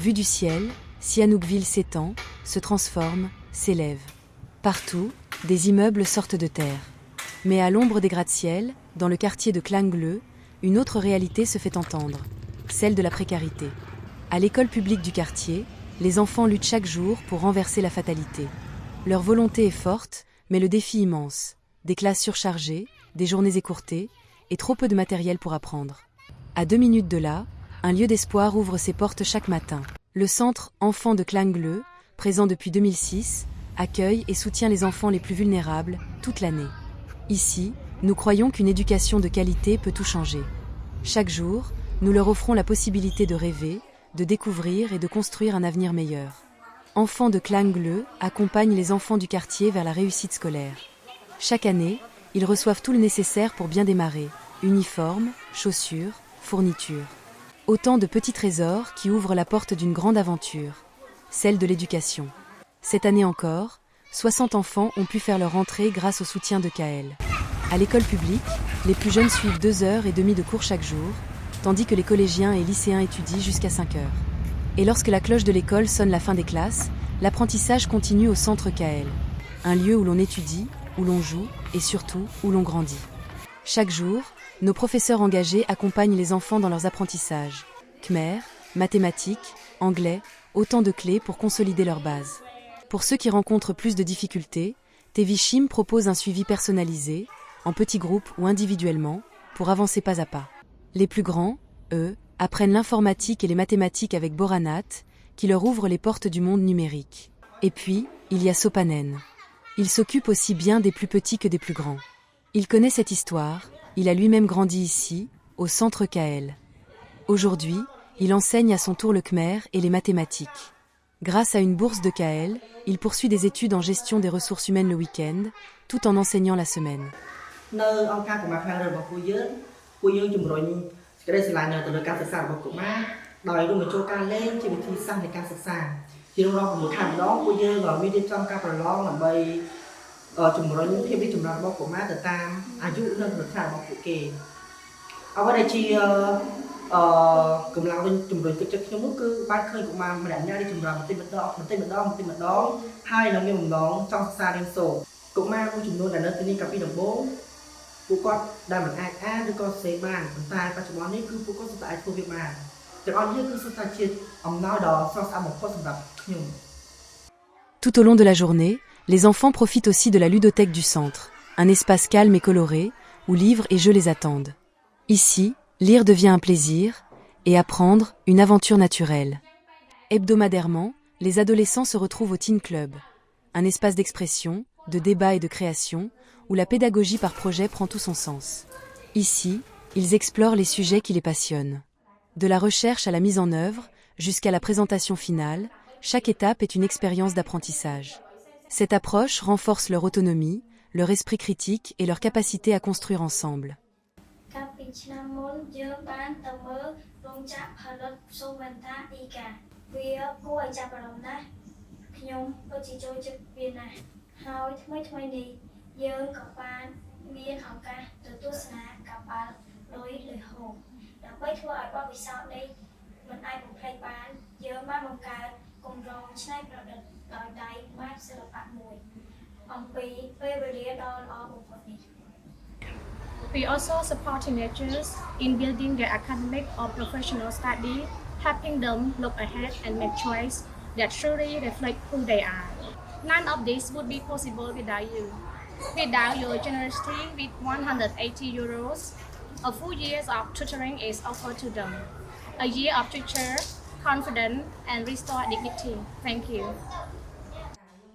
Vue du ciel, Sihanoukville s'étend, se transforme, s'élève. Partout, des immeubles sortent de terre. Mais à l'ombre des gratte-ciel, dans le quartier de Klangleu, une autre réalité se fait entendre, celle de la précarité. À l'école publique du quartier, les enfants luttent chaque jour pour renverser la fatalité. Leur volonté est forte, mais le défi immense. Des classes surchargées, des journées écourtées, et trop peu de matériel pour apprendre. À 2 minutes de là, un lieu d'espoir ouvre ses portes chaque matin. Le centre Enfants de Klangleu, présent depuis 2006, accueille et soutient les enfants les plus vulnérables, toute l'année. Ici, nous croyons qu'une éducation de qualité peut tout changer. Chaque jour, nous leur offrons la possibilité de rêver, de découvrir et de construire un avenir meilleur. Enfants de Klangleu accompagnent les enfants du quartier vers la réussite scolaire. Chaque année, ils reçoivent tout le nécessaire pour bien démarrer, uniformes, chaussures, fournitures. Autant de petits trésors qui ouvrent la porte d'une grande aventure, celle de l'éducation. Cette année encore, 60 enfants ont pu faire leur rentrée grâce au soutien de KL. À l'école publique, les plus jeunes suivent 2h30 de cours chaque jour, tandis que les collégiens et lycéens étudient jusqu'à 5h. Et lorsque la cloche de l'école sonne la fin des classes, l'apprentissage continue au centre KL. Un lieu où l'on étudie, où l'on joue et surtout où l'on grandit. Chaque jour, nos professeurs engagés accompagnent les enfants dans leurs apprentissages. Khmer, mathématiques, anglais, autant de clés pour consolider leurs bases. Pour ceux qui rencontrent plus de difficultés, Tevichim propose un suivi personnalisé, en petits groupes ou individuellement, pour avancer pas à pas. Les plus grands, eux, apprennent l'informatique et les mathématiques avec Boranat, qui leur ouvre les portes du monde numérique. Et puis, il y a Sopanen. Il s'occupe aussi bien des plus petits que des plus grands. Il connaît cette histoire, il a lui-même grandi ici, au centre KL. Aujourd'hui, il enseigne à son tour le khmer et les mathématiques. Grâce à une bourse de KL, il poursuit des études en gestion des ressources humaines le week-end, tout en enseignant la semaine. Tout au long de la journée, les enfants profitent aussi de la ludothèque du centre, un espace calme et coloré, où livres et jeux les attendent. Ici, lire devient un plaisir, et apprendre, une aventure naturelle. Hebdomadairement, les adolescents se retrouvent au Teen Club, un espace d'expression, de débat et de création, où la pédagogie par projet prend tout son sens. Ici, ils explorent les sujets qui les passionnent. De la recherche à la mise en œuvre, jusqu'à la présentation finale, chaque étape est une expérience d'apprentissage. Cette approche renforce leur autonomie, leur esprit critique et leur capacité à construire ensemble. We also support teenagers in building their academic or professional study, helping them look ahead and make choices that truly reflect who they are. None of this would be possible without you. Without your generosity with €180, a full year of tutoring is offered to them. A year of teacher, confidence and restore dignity. Thank you.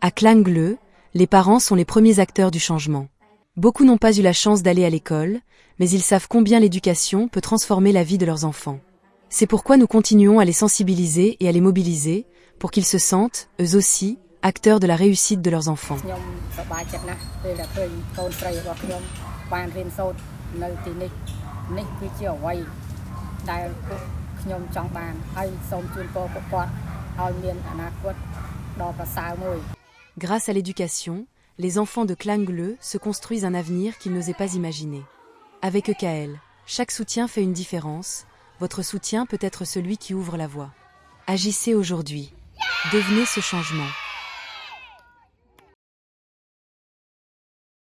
À Klangleu, les parents sont les premiers acteurs du changement. Beaucoup n'ont pas eu la chance d'aller à l'école, mais ils savent combien l'éducation peut transformer la vie de leurs enfants. C'est pourquoi nous continuons à les sensibiliser et à les mobiliser, pour qu'ils se sentent, eux aussi, acteurs de la réussite de leurs enfants. Grâce à l'éducation, les enfants de Klangleu se construisent un avenir qu'ils n'osaient pas imaginer. Avec EKL, chaque soutien fait une différence, votre soutien peut être celui qui ouvre la voie. Agissez aujourd'hui. Devenez ce changement.